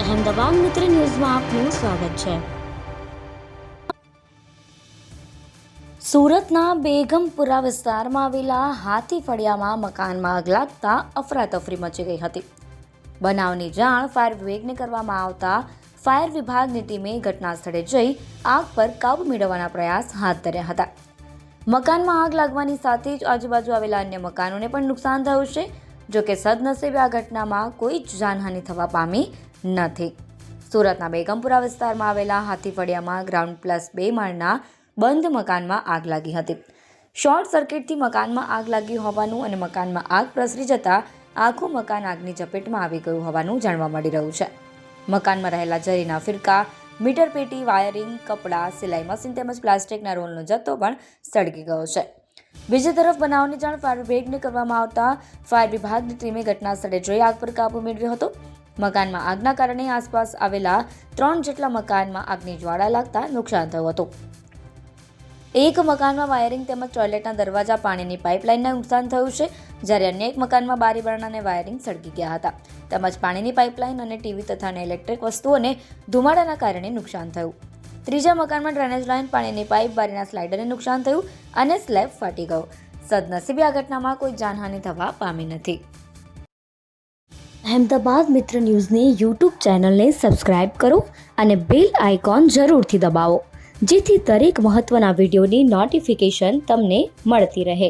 અહેમદાબાદ મિત્ર ન્યૂઝમાં આપનું સ્વાગત છે। સુરતના બેગમપુરા વિસ્તારમાં આવેલા હાથી ફળિયામાં મકાનમાં આગ લાગતા અફરાતફરી મચી ગઈ હતી। બનાવની જાણ ફાયર વિભાગને કરવામાં આવતા ફાયર વિભાગની ટીમે ઘટના સ્થળે જઈ આગ પર કાબૂ મેળવવાના પ્રયાસ હાથ ધર્યા હતા। મકાનમાં આગ લાગવાની સાથે જ આજુબાજુ આવેલા અન્ય મકાનોને પણ નુકસાન થયું છે। જો કે સદનસીબે આ ઘટનામાં કોઈ જ જાનહાનિ થવા પામી નથી। સુરતના બેગમપુરા વિસ્તારમાં આવેલા હાથી ફળિયામાં ગ્રાઉન્ડ પ્લસ 2 માળના બંધ મકાનમાં આગ લાગી હતી। શોર્ટ સર્કિટથી મકાનમાં આગ લાગી હોવાનું અને મકાનમાં આગ પ્રસરી જતા આખું મકાન આગની ઝપેટમાં આવી ગયું હોવાનું જાણવા મળી રહ્યું છે। મકાનમાં રહેલા જરીના ફિરકા, મીટર પેટી, વાયરિંગ, કપડાં, સિલાઈ મશીન તેમજ પ્લાસ્ટિકના રોલનો જથ્થો પણ સળગી ગયો છે। બીજી તરફ બનાવની જાણ ફાયર વિભાગને કરવામાં આવતા ફાયર વિભાગની ટીમે ઘટના સ્થળે જઈ આગ પર કાબૂ મેળવ્યો હતો। મકાનમાં આગના કારણે આસપાસ આવેલા 3 જેટલા મકાનમાં આગની જ્વાળા લાગતા નુકસાન થયું હતું। એક મકાનમાં વાયરિંગ તેમજ ટોયલેટના દરવાજા, પાણીની પાઇપલાઇનને નુકસાન થયું છે, જ્યારે અન્ય એક મકાનમાં બારી બારણા અને વાયરિંગ સળગી ગયા હતા તેમજ પાણીની પાઇપલાઇન અને ટીવી તથા અન્ય ઇલેક્ટ્રિક વસ્તુઓને ધુમાડાના કારણે નુકસાન થયું। ત્રીજા મકાનમાં ડ્રેનેજ લાઇન, પાણીની પાઇપ, બારીના સ્લાઇડરને નુકસાન થયું અને સ્લેબ ફાટી ગયો। સદનસીબે આ ઘટનામાં કોઈ જાનહાનિ થવા પામી નથી। અહેમદાબાદ મિત્ર ન્યૂઝની યુટ્યુબ ચેનલને સબસ્ક્રાઇબ કરો અને બેલ આઇકોન જરૂરથી દબાવો, જેથી દરેક મહત્વના વિડીયોની નોટિફિકેશન તમને મળતી રહે।